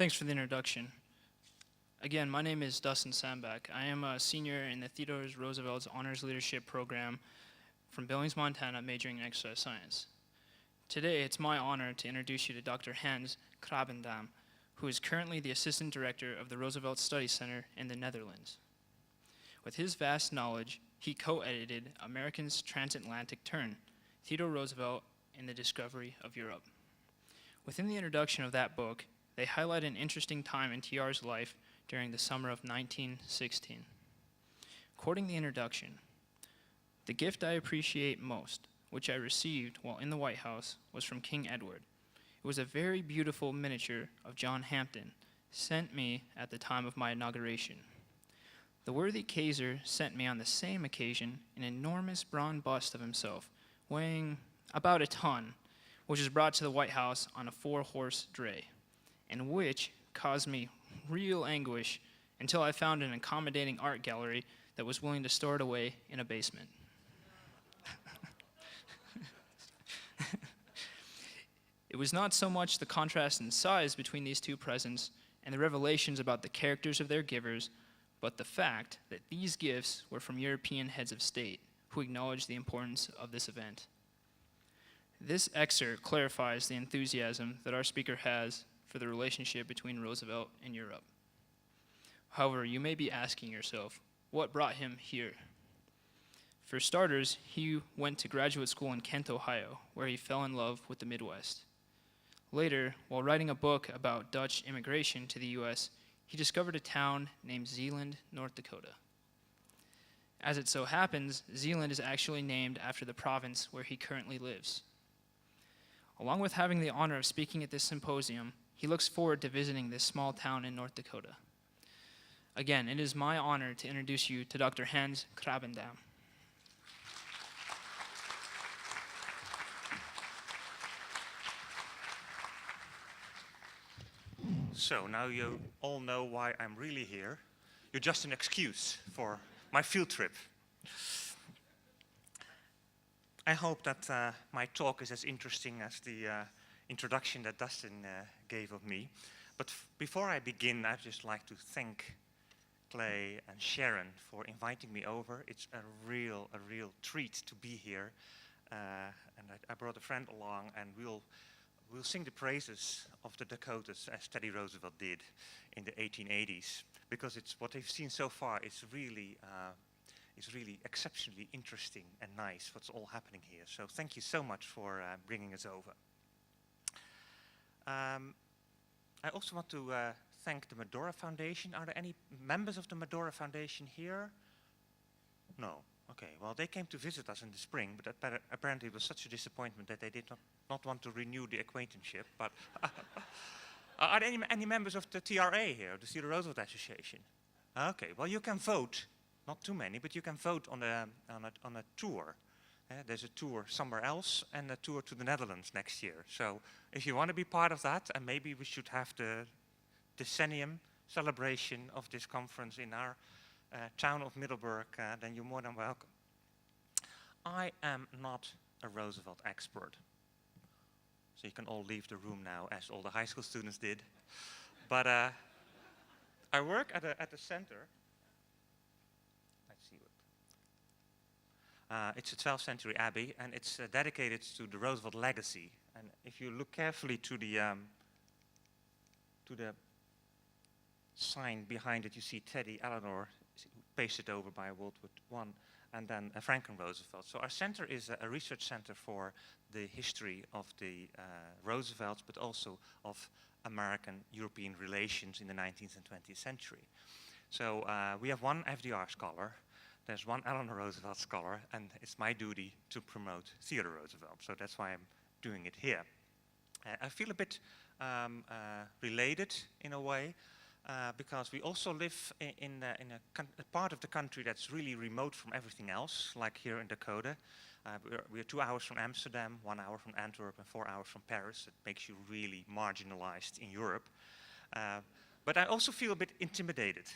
Thanks for the introduction. Again, my name is Dustin Sambach. I am a senior in the Theodore Roosevelt's Honors Leadership Program from Billings, Montana, majoring in exercise science. Today, it's my honor to introduce you to Dr. Hans Krabbendam, who is currently the Assistant Director of the Roosevelt Study Center in the Netherlands. With his vast knowledge, he co-edited America's Transatlantic Turn, Theodore Roosevelt and the Discovery of Europe. Within the introduction of that book, they highlight an interesting time in TR's life during the summer of 1916. Quoting the introduction, "The gift I appreciate most, which I received while in the White House, was from King Edward. It was a very beautiful miniature of John Hampden, sent me at the time of my inauguration. The worthy Kaiser sent me on the same occasion an enormous bronze bust of himself, weighing about a ton, which was brought to the White House on a 4-horse dray, and which caused me real anguish until I found an accommodating art gallery that was willing to store it away in a basement." It was not so much the contrast in size between these two presents and the revelations about the characters of their givers, but the fact that these gifts were from European heads of state who acknowledged the importance of this event. This excerpt clarifies the enthusiasm that our speaker has for the relationship between Roosevelt and Europe. However, you may be asking yourself, what brought him here? For starters, he went to graduate school in Kent, Ohio, where he fell in love with the Midwest. Later, while writing a book about Dutch immigration to the US, he discovered a town named Zeeland, North Dakota. As it so happens, Zeeland is actually named after the province where he currently lives. Along with having the honor of speaking at this symposium, he looks forward to visiting this small town in North Dakota. Again, it is my honor to introduce you to Dr. Hans Krabbendam. So now you all know why I'm really here. You're just an excuse for my field trip. I hope that my talk is as interesting as the introduction that Dustin gave of me. But before I begin, I'd just like to thank Clay and Sharon for inviting me over. It's a real treat to be here. And I brought a friend along, and we'll sing the praises of the Dakotas as Teddy Roosevelt did in the 1880s, because it's what they've seen so far is really exceptionally interesting and nice what's all happening here. So thank you so much for bringing us over. I also want to thank the Medora Foundation. Are there any members of the Medora Foundation here? No. Okay, well, they came to visit us in the spring, but apparently it was such a disappointment that they did not want to renew the acquaintanceship. But are there any members of the TRA here, the Theodore Roosevelt Association? Okay, well, you can vote. Not too many, but you can vote on a tour. There's a tour somewhere else and a tour to the Netherlands next year. So if you want to be part of that, and maybe we should have the decennium celebration of this conference in our town of Middelburg, then you're more than welcome. I am not a Roosevelt expert. So you can all leave the room now, as all the high school students did. But I work at a center. Let's see what. It's a 12th century abbey, and it's dedicated to the Roosevelt legacy. And if you look carefully to the sign behind it, you see Teddy Eleanor pasted over by World War I, and then Franklin Roosevelt. So our center is a research center for the history of the Roosevelts, but also of American-European relations in the 19th and 20th century. So we have one FDR scholar, there's one Eleanor Roosevelt scholar, and it's my duty to promote Theodore Roosevelt. So that's why I'm doing it here. I feel a bit related in a way, because we also live in a part of the country that's really remote from everything else, like here in Dakota. We're 2 hours from Amsterdam, 1 hour from Antwerp, and 4 hours from Paris. It makes you really marginalized in Europe. But I also feel a bit intimidated,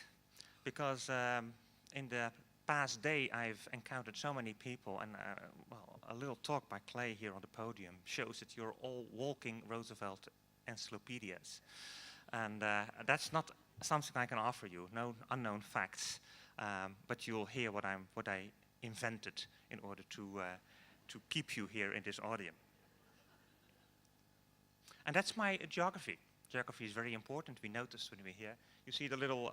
because in the past day I've encountered so many people, and well, a little talk by Clay here on the podium shows that you're all walking Roosevelt encyclopedias. And that's not something I can offer you, no unknown facts, but you'll hear what I invented in order to keep you here in this audience. And that's my geography. Geography is very important, we noticed when we're here. You see the little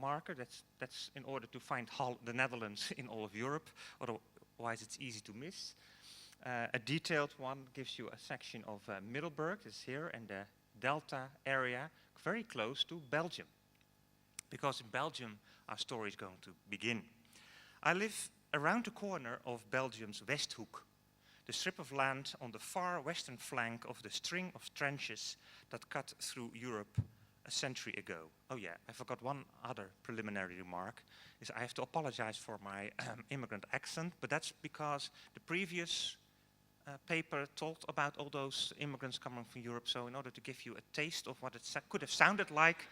marker, that's in order to find the Netherlands in all of Europe, otherwise it's easy to miss. A detailed one gives you a section of Middelburg, it's here, and the Delta area, very close to Belgium. Because in Belgium, our story is going to begin. I live around the corner of Belgium's Westhoek, the strip of land on the far western flank of the string of trenches that cut through Europe a century ago. Oh yeah, I forgot one other preliminary remark, is I have to apologize for my immigrant accent, but that's because the previous paper talked about all those immigrants coming from Europe, so in order to give you a taste of what it could have sounded like,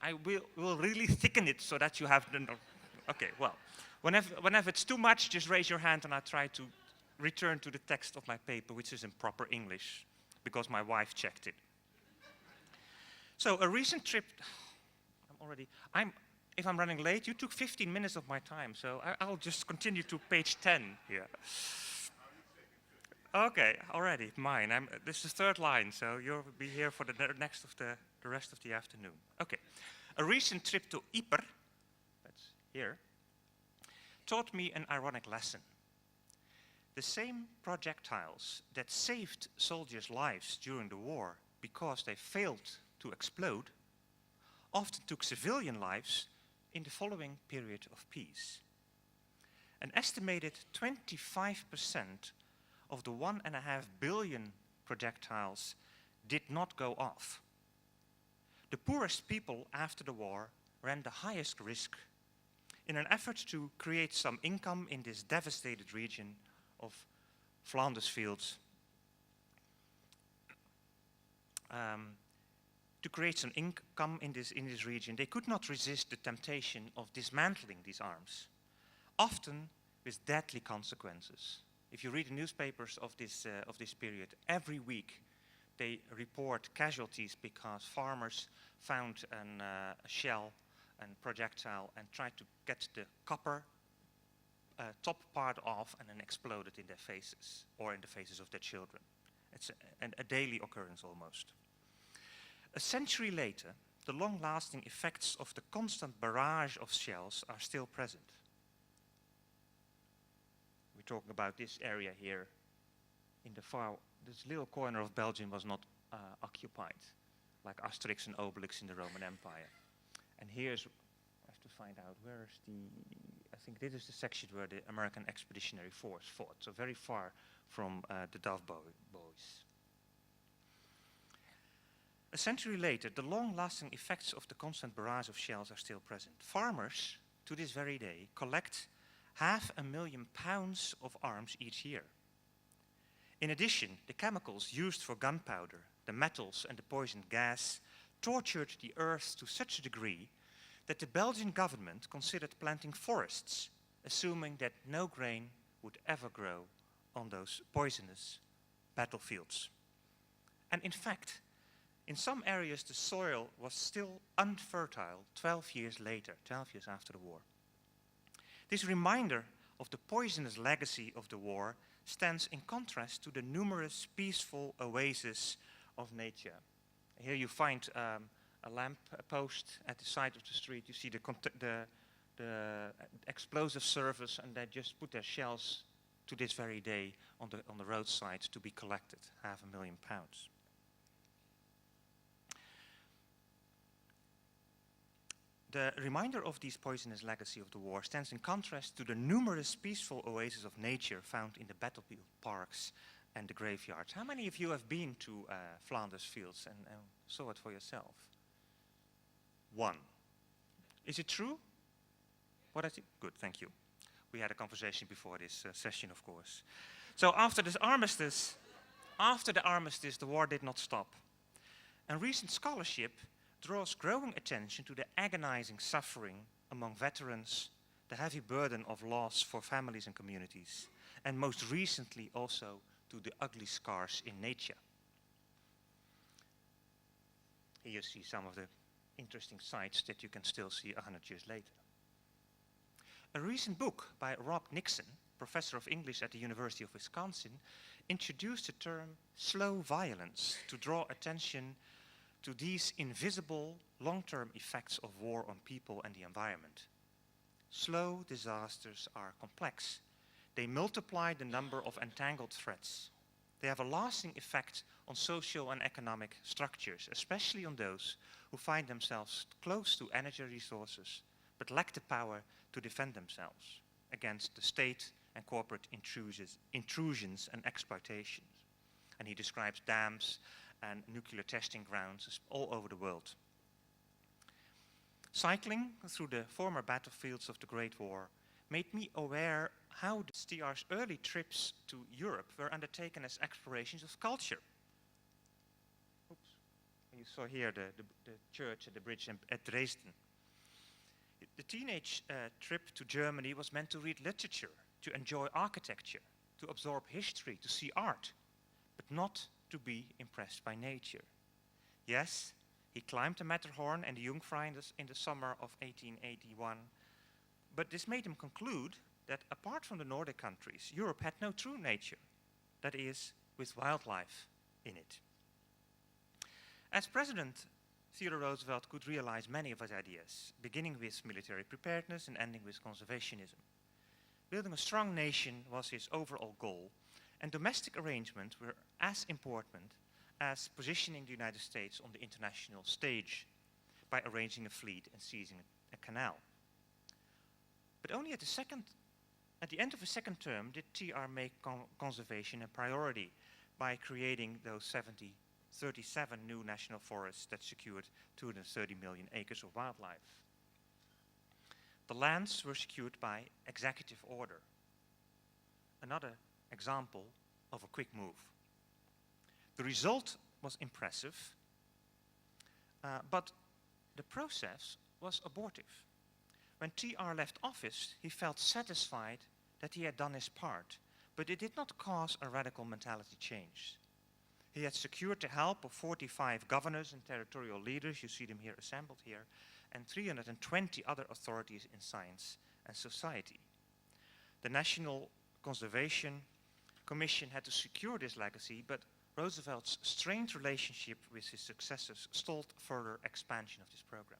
I will really thicken it so that you have the... Okay, well, whenever it's too much, just raise your hand and I try to return to the text of my paper, which is in proper English, because my wife checked it. So a recent trip, if I'm running late, you took 15 minutes of my time, so I'll just continue to page 10 here. Okay, already, mine. This is the third line, so you'll be here for the rest of the afternoon. Okay, a recent trip to Ypres, that's here, taught me an ironic lesson. The same projectiles that saved soldiers' lives during the war because they failed to explode often took civilian lives in the following period of peace. An estimated 25% of the 1.5 billion projectiles did not go off. The poorest people after the war ran the highest risk in an effort to create some income in this devastated region of Flanders fields. To create some income in this region, they could not resist the temptation of dismantling these arms, often with deadly consequences. If you read the newspapers of this period, every week they report casualties because farmers found a shell and projectile and tried to get the copper top part off and then exploded in their faces or in the faces of their children. It's a daily occurrence almost. A century later, the long-lasting effects of the constant barrage of shells are still present. We're talking about this area here in this little corner of Belgium was not occupied, like Asterix and Obelix in the Roman Empire. And here's, I have to find out, where's I think this is the section where the American Expeditionary Force fought, so very far from the Dove Boys. A century later, the long-lasting effects of the constant barrage of shells are still present. Farmers, to this very day, collect 500,000 pounds of arms each year. In addition, the chemicals used for gunpowder, the metals and the poison gas tortured the earth to such a degree that the Belgian government considered planting forests, assuming that no grain would ever grow on those poisonous battlefields. And in fact, in some areas the soil was still unfertile 12 years later, 12 years after the war. This reminder of the poisonous legacy of the war stands in contrast to the numerous peaceful oases of nature. Here you find a lamp post at the side of the street. You see the explosive service, and they just put their shells to this very day on the roadside to be collected, 500,000 pounds. The reminder of this poisonous legacy of the war stands in contrast to the numerous peaceful oases of nature found in the battlefield parks and the graveyards. How many of you have been to Flanders fields and saw it for yourself? One. Is it true? What I think? Good, thank you. We had a conversation before this session, of course. So after the armistice, the war did not stop. And recent scholarship draws growing attention to the agonizing suffering among veterans, the heavy burden of loss for families and communities, and most recently also to the ugly scars in nature. Here you see some of the interesting sites that you can still see 100 years later. A recent book by Rob Nixon, professor of English at the University of Wisconsin, introduced the term slow violence to draw attention to these invisible long-term effects of war on people and the environment. Slow disasters are complex. They multiply the number of entangled threats. They have a lasting effect on social and economic structures, especially on those who find themselves close to energy resources but lack the power to defend themselves against the state and corporate intrusions and exploitations. And he describes dams and nuclear testing grounds all over the world. Cycling through the former battlefields of the Great War made me aware how TR's early trips to Europe were undertaken as explorations of culture. Oops. You saw here the church at the bridge at Dresden. The teenage trip to Germany was meant to read literature, to enjoy architecture, to absorb history, to see art, but not to be impressed by nature. Yes, he climbed the Matterhorn and the Jungfrau in the summer of 1881, but this made him conclude that apart from the Nordic countries, Europe had no true nature, that is, with wildlife in it. As president, Theodore Roosevelt could realize many of his ideas, beginning with military preparedness and ending with conservationism. Building a strong nation was his overall goal, and domestic arrangements were as important as positioning the United States on the international stage by arranging a fleet and seizing a canal. But only at the end of his second term did TR make conservation a priority by creating those 37 new national forests that secured 230 million acres of wildlife. The lands were secured by executive order. Another example of a quick move. The result was impressive, but the process was abortive. When TR left office, he felt satisfied that he had done his part, but it did not cause a radical mentality change. He had secured the help of 45 governors and territorial leaders, you see them here assembled here, and 320 other authorities in science and society. The National Conservation Commission had to secure this legacy, but Roosevelt's strained relationship with his successors stalled further expansion of this program.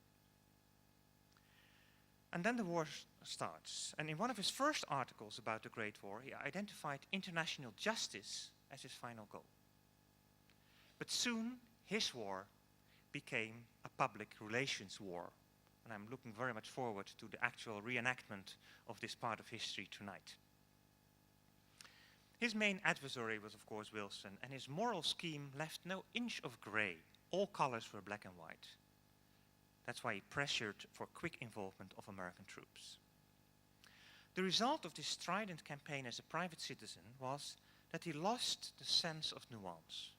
And then the war starts, and in one of his first articles about the Great War, he identified international justice as his final goal. But soon, his war became a public relations war, and I'm looking very much forward to the actual reenactment of this part of history tonight. His main adversary was, of course, Wilson, and his moral scheme left no inch of gray. All colors were black and white. That's why he pressured for quick involvement of American troops. The result of this strident campaign as a private citizen was that he lost the sense of nuance.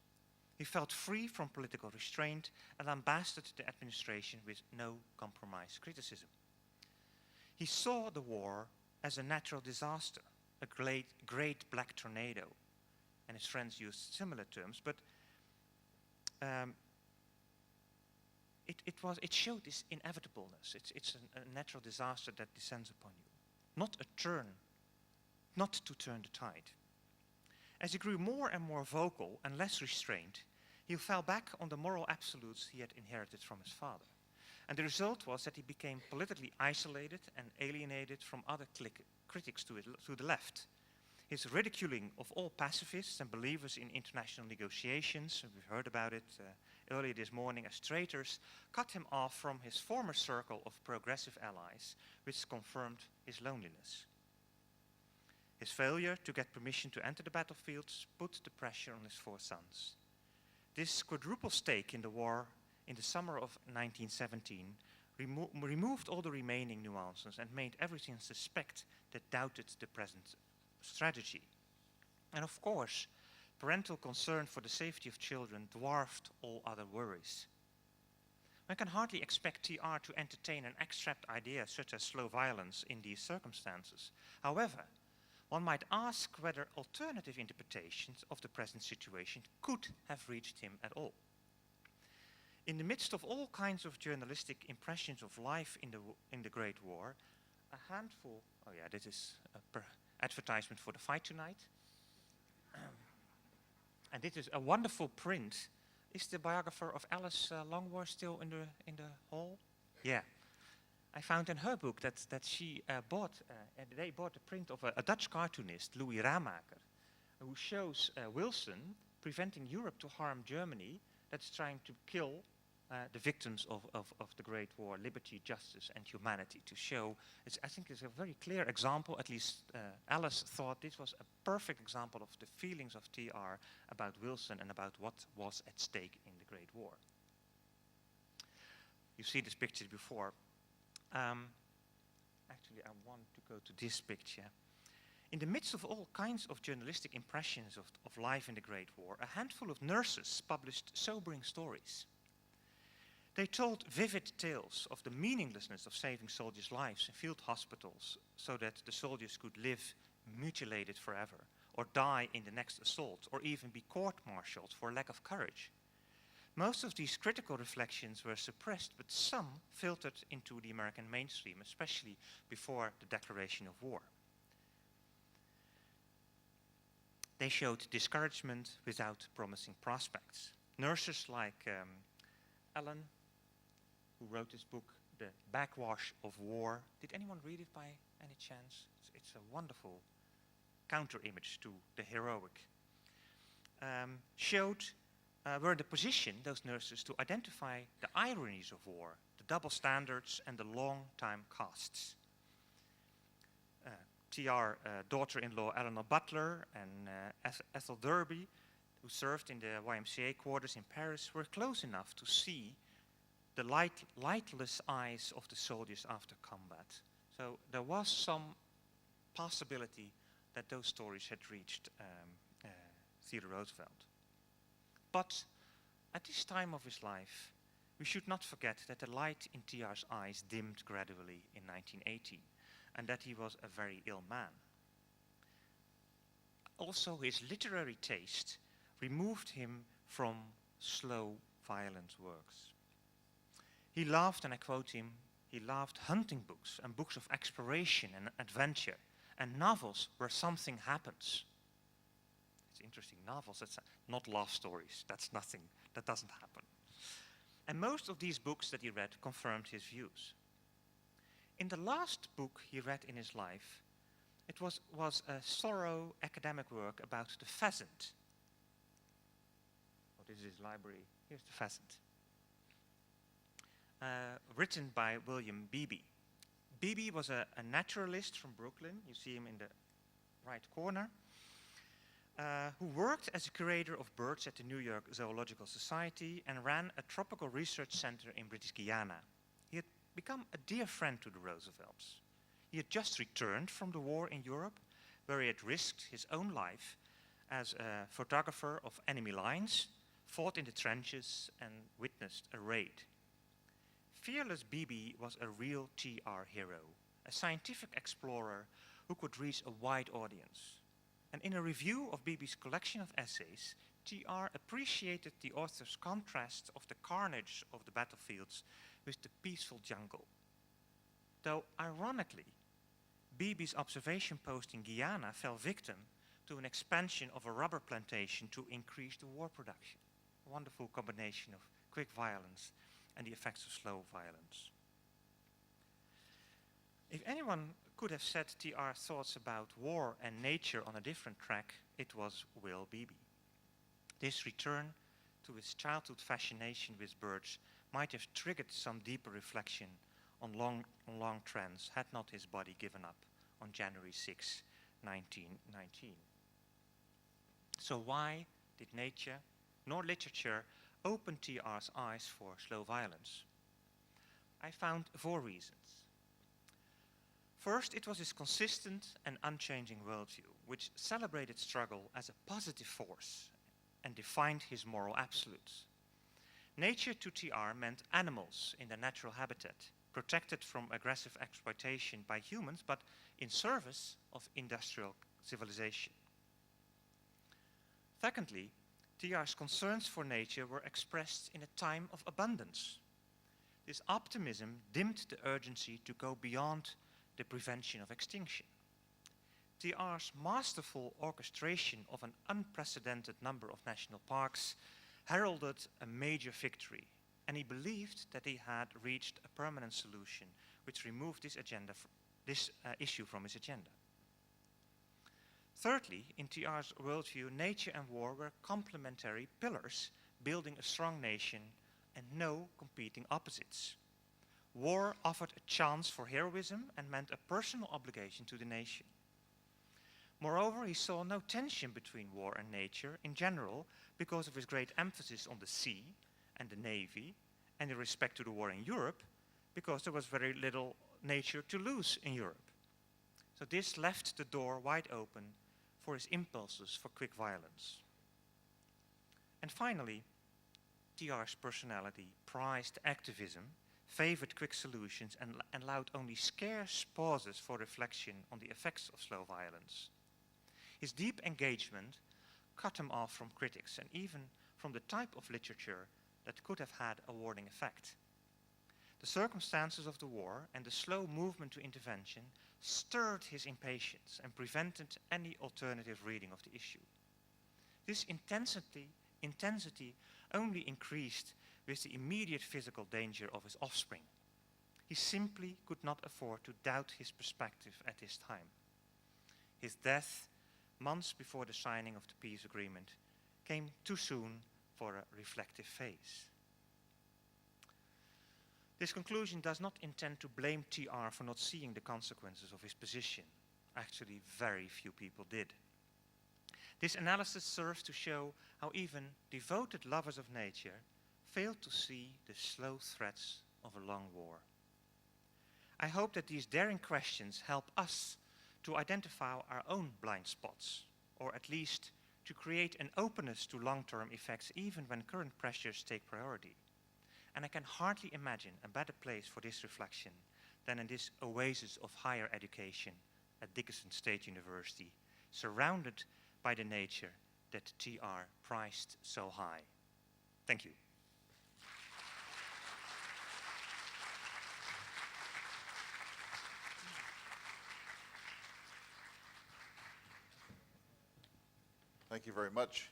He felt free from political restraint and lambasted the administration with no compromise criticism. He saw the war as a natural disaster, a great black tornado, and his friends used similar terms, but it showed this inevitableness. It's a natural disaster that descends upon you, not to turn the tide. As he grew more and more vocal and less restrained, he fell back on the moral absolutes he had inherited from his father. And the result was that he became politically isolated and alienated from other critics to the left. His ridiculing of all pacifists and believers in international negotiations, and we've heard about it earlier this morning, as traitors, cut him off from his former circle of progressive allies, which confirmed his loneliness. His failure to get permission to enter the battlefields put the pressure on his 4 sons. This quadruple stake in the war in the summer of 1917 removed all the remaining nuances and made everything suspect that doubted the present strategy. And of course, parental concern for the safety of children dwarfed all other worries. One can hardly expect TR to entertain an abstract idea such as slow violence in these circumstances. However, one might ask whether alternative interpretations of the present situation could have reached him at all. In the midst of all kinds of journalistic impressions of life in the Great War, a handful, oh yeah, this is a advertisement for the fight tonight. And this is a wonderful print. Is the biographer of Alice Longworth still in the hall? Yeah. I found in her book that she bought, and they bought a print of a Dutch cartoonist, Louis Ramaker, who shows Wilson preventing Europe to harm Germany, that's trying to kill the victims of the Great War, liberty, justice, and humanity, to show, I think it's a very clear example, at least Alice thought this was a perfect example of the feelings of TR about Wilson and about what was at stake in the Great War. You've seen this picture before. Actually, I want to go to this picture. In the midst of all kinds of journalistic impressions of life in the Great War, a handful of nurses published sobering stories. They told vivid tales of the meaninglessness of saving soldiers' lives in field hospitals so that the soldiers could live mutilated forever, or die in the next assault, or even be court-martialed for lack of courage. Most of these critical reflections were suppressed, but some filtered into the American mainstream, especially before the declaration of war. They showed discouragement without promising prospects. Nurses like Ellen, who wrote this book, The Backwash of War. Did anyone read it by any chance? It's a wonderful counter-image to the heroic. Were in the position, those nurses, to identify the ironies of war, the double standards and the long-time costs. TR daughter-in-law Eleanor Butler and Ethel Derby, who served in the YMCA quarters in Paris, were close enough to see the lightless eyes of the soldiers after combat. So there was some possibility that those stories had reached Theodore Roosevelt. But at this time of his life, we should not forget that the light in TR's eyes dimmed gradually in 1918, and that he was a very ill man. Also, his literary taste removed him from slow, violent works. He loved, and I quote him, he loved hunting books and books of exploration and adventure, and novels where something happens. It's interesting, novels, that's not love stories, that's nothing, that doesn't happen. And most of these books that he read confirmed his views. In the last book he read in his life, it was a thorough academic work about the pheasant. What is his library? Here's the pheasant. Written by William Beebe. Beebe was a naturalist from Brooklyn, you see him in the right corner, who worked as a curator of birds at the New York Zoological Society and ran a tropical research center in British Guiana. He had become a dear friend to the Roosevelts. He had just returned from the war in Europe, where he had risked his own life as a photographer of enemy lines, fought in the trenches, and witnessed a raid. Fearless Beebe was a real TR hero, a scientific explorer who could reach a wide audience. And in a review of Beebe's collection of essays, TR appreciated the author's contrast of the carnage of the battlefields with the peaceful jungle. Though, ironically, Beebe's observation post in Guyana fell victim to an expansion of a rubber plantation to increase the war production. A wonderful combination of quick violence and the effects of slow violence. If anyone could have set TR's thoughts about war and nature on a different track, it was Will Beebe. This return to his childhood fascination with birds might have triggered some deeper reflection on long trends had not his body given up on January 6, 1919. So why did nature nor literature open TR's eyes for slow violence? I found 4 reasons. First, it was his consistent and unchanging worldview, which celebrated struggle as a positive force and defined his moral absolutes. Nature to TR meant animals in their natural habitat, protected from aggressive exploitation by humans, but in service of industrial civilization. Secondly, TR's concerns for nature were expressed in a time of abundance. This optimism dimmed the urgency to go beyond the prevention of extinction. TR's masterful orchestration of an unprecedented number of national parks heralded a major victory, and he believed that he had reached a permanent solution which removed this issue from his agenda. Thirdly, in TR's worldview, nature and war were complementary pillars, building a strong nation and no competing opposites. War offered a chance for heroism and meant a personal obligation to the nation. Moreover, he saw no tension between war and nature in general because of his great emphasis on the sea and the navy, and in respect to the war in Europe, because there was very little nature to lose in Europe. So this left the door wide open for his impulses for quick violence. And finally, TR's personality prized activism, favored quick solutions, and allowed only scarce pauses for reflection on the effects of slow violence. His deep engagement cut him off from critics and even from the type of literature that could have had a warning effect. The circumstances of the war and the slow movement to intervention stirred his impatience and prevented any alternative reading of the issue. This intensity only increased with the immediate physical danger of his offspring. He simply could not afford to doubt his perspective at this time. His death, months before the signing of the peace agreement, came too soon for a reflective phase. This conclusion does not intend to blame TR for not seeing the consequences of his position. Actually, very few people did. This analysis serves to show how even devoted lovers of nature failed to see the slow threats of a long war. I hope that these daring questions help us to identify our own blind spots, or at least to create an openness to long-term effects even when current pressures take priority. And I can hardly imagine a better place for this reflection than in this oasis of higher education at Dickinson State University, surrounded by the nature that TR prized so high. Thank you. Thank you very much.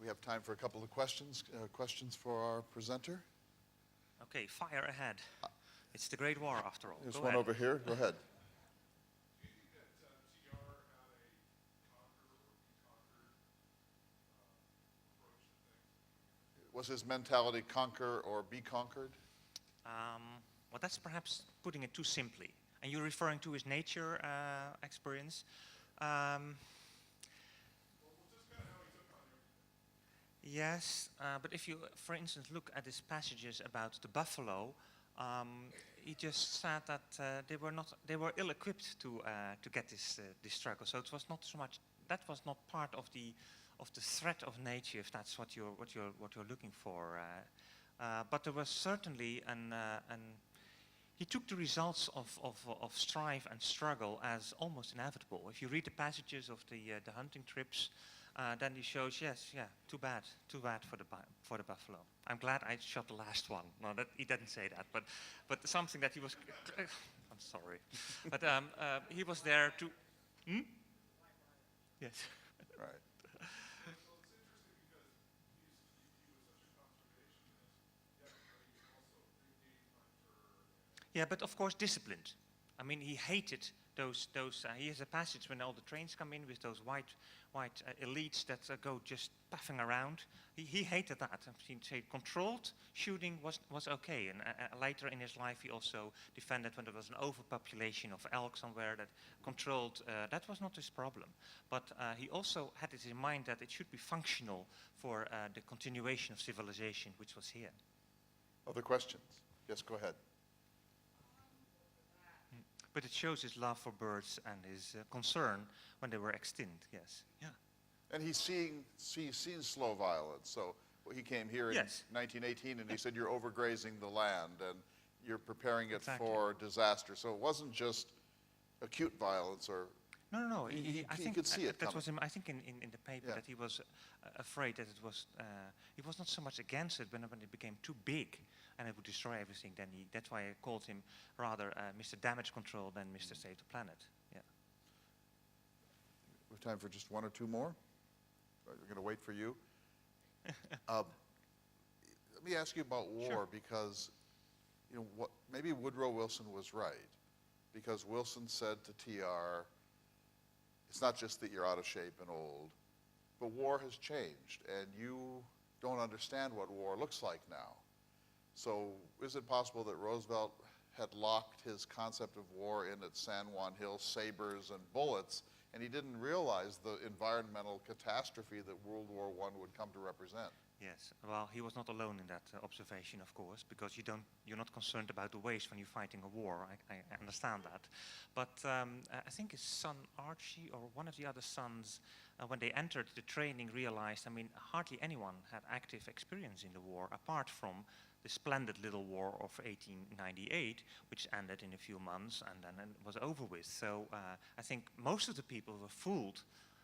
We have time for a couple of questions. Questions for our presenter? Okay, fire ahead. It's the Great War after all. There's Go one ahead. over here. Go ahead. Do you think that TR had a conquer or be conquered approach to things? Was his mentality conquer or be conquered? Well, that's perhaps putting it too simply. And you're referring to his nature experience. Yes, but if you, for instance, look at his passages about the buffalo, he just said that they were ill-equipped to get this struggle. So it was not so much, that was not part of the threat of nature, if that's what you're looking for. But there was certainly he took the results of strife and struggle as almost inevitable. If you read the passages of the hunting trips, then he shows, yes, yeah, too bad for the buffalo. I'm glad I shot the last one. No, that he didn't say that, but something that he was. I'm sorry, but he was there to. Yes. Right. Yeah, but of course disciplined. I mean, he hated those. He has a passage when all the trains come in with those white elites that go just puffing around. He hated that. He said controlled shooting was okay. And later in his life, he also defended when there was an overpopulation of elk somewhere that controlled. That was not his problem. But he also had it in mind that it should be functional for the continuation of civilization, which was here. Other questions? Yes, go ahead. But it shows his love for birds and his concern when they were extinct, yes. Yeah. And he's seen slow violence. So he came here in 1918 and he said, you're overgrazing the land and you're preparing it for disaster. So it wasn't just acute violence or No. He I think could see it that coming. was I think in the paper Yeah. that he was afraid that it was he was not so much against it, but when it became too big and it would destroy everything, then that's why I called him rather Mr. Damage Control than Mr. Save the Planet. Yeah. We have time for just one or two more. We're going to wait for you. Let me ask you about war, Sure. because maybe Woodrow Wilson was right, because Wilson said to TR, it's not just that you're out of shape and old, but war has changed, and you don't understand what war looks like now. So is it possible that Roosevelt had locked his concept of war in at San Juan Hill, sabers and bullets, and he didn't realize the environmental catastrophe that World War I would come to represent? Yes, well, he was not alone in that observation, of course, because you're not concerned about the waste when you're fighting a war. I understand that, but I think his son Archie or one of the other sons, when they entered the training, realized, I mean, hardly anyone had active experience in the war apart from the splendid little war of 1898, which ended in a few months and then it was over with. So I think most of the people were fooled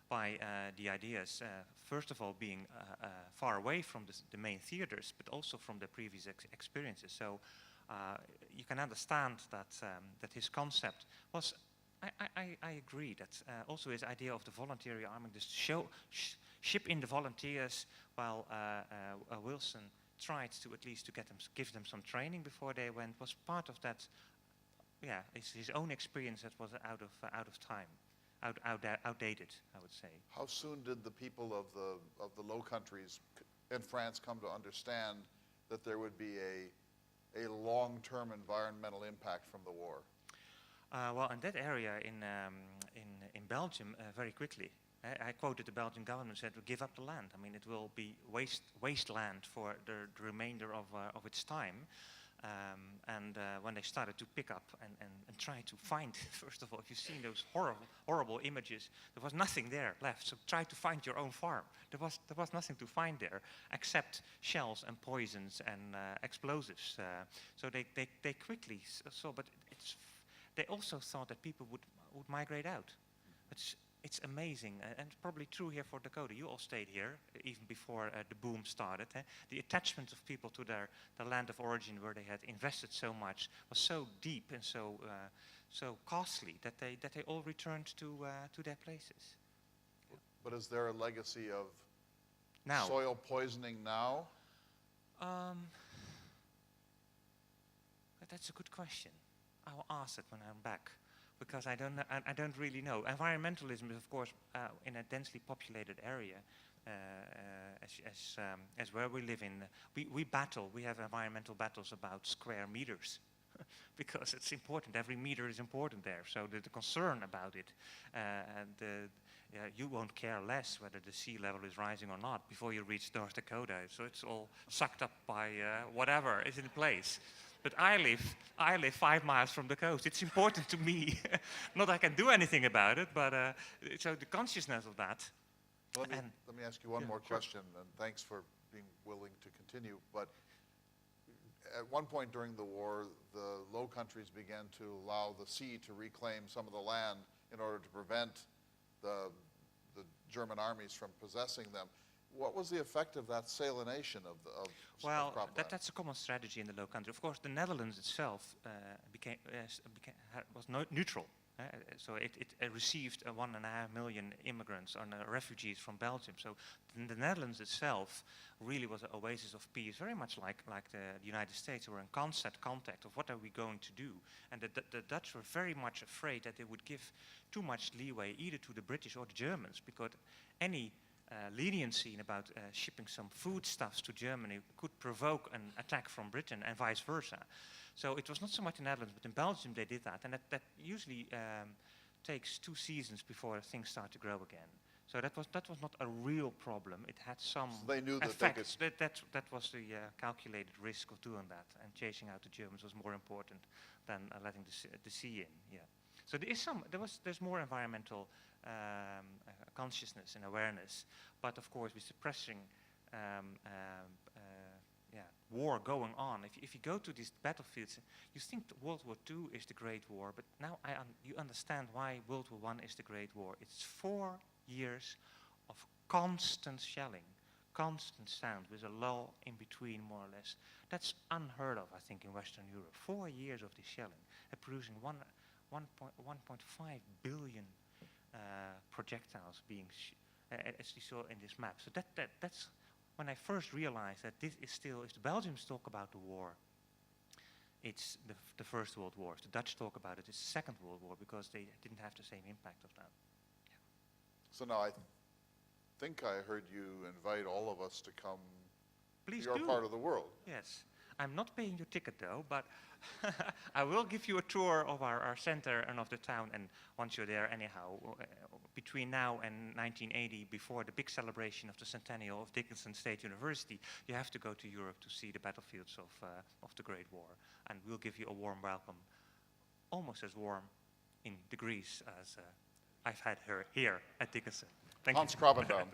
by the ideas, first of all being far away from the main theaters, but also from the previous experiences. So you can understand that that his concept was, I agree that also his idea of the voluntary army, just ship in the volunteers, while Wilson tried to at least to give them some training before they went, was part of that. Yeah, it's his own experience that was out of time. Outdated, I would say. How soon did the people of the Low Countries in France come to understand that there would be a long-term environmental impact from the war? Well, in that area in Belgium, very quickly. I quoted the Belgian government said, "We'll give up the land. I mean, it will be wasteland for the remainder of its time." When they started to pick up and try to find, first of all, if you've seen those horrible images, there was nothing there left. So try to find your own farm. There was nothing to find there except shells and poisons and explosives. So they quickly saw, but they also thought that people would migrate out. It's amazing, and probably true here for Dakota. You all stayed here even before the boom started. The attachment of people to their land of origin, where they had invested so much, was so deep and so costly that they all returned to their places. But is there a legacy of Now, soil poisoning now? that's a good question. I will ask it when I'm back, because I don't really know. Environmentalism is, of course, in a densely populated area, as where we live in. We battle. We have environmental battles about square meters, because it's important. Every meter is important there. So the concern about it, you won't care less whether the sea level is rising or not before you reach North Dakota. So it's all sucked up by whatever is in place. But I live 5 miles from the coast. It's important to me. Not that I can do anything about it, but so the consciousness of that. Let me ask you one more question, and thanks for being willing to continue. But at one point during the war, the Low Countries began to allow the sea to reclaim some of the land in order to prevent the German armies from possessing them. What was the effect of that salination of cropland? That's a common strategy in the Low Country. Of course, the Netherlands itself was neutral. So it received 1.5 million immigrants and refugees from Belgium. So the Netherlands itself really was an oasis of peace, very much like the United States, who were in constant contact of what are we going to do. And the Dutch were very much afraid that they would give too much leeway either to the British or the Germans, because any leniency about shipping some foodstuffs to Germany could provoke an attack from Britain and vice versa. So it was not so much in the Netherlands, but in Belgium they did that, and that usually takes 2 seasons before things start to grow again. So that was not a real problem. It had some So they knew that effects. That was the calculated risk of doing that, and chasing out the Germans was more important than letting the sea in. Yeah. So there's more environmental consciousness and awareness, but of course we're suppressing war going on. If you go to these battlefields, you think that World War II is the Great War, but now you understand why World War I is the Great War. It's 4 years of constant shelling, constant sound, with a lull in between, more or less. That's unheard of, I think, in Western Europe. 4 years of this shelling, producing 1.5 billion projectiles being, as you saw in this map. So that's when I first realized that this is still, if the Belgians talk about the war, it's the First World War. If the Dutch talk about it, it's the Second World War, because they didn't have the same impact of that. So now I think I heard you invite all of us to come Please to your do. part of the world. Yes. I'm not paying your ticket though, but I will give you a tour of our center and of the town, and once you're there anyhow, between now and 1980, before the big celebration of the centennial of Dickinson State University, you have to go to Europe to see the battlefields of the Great War, and we'll give you a warm welcome, almost as warm in degrees as I've had her here at Dickinson. Thank Hans you. Krabbendam.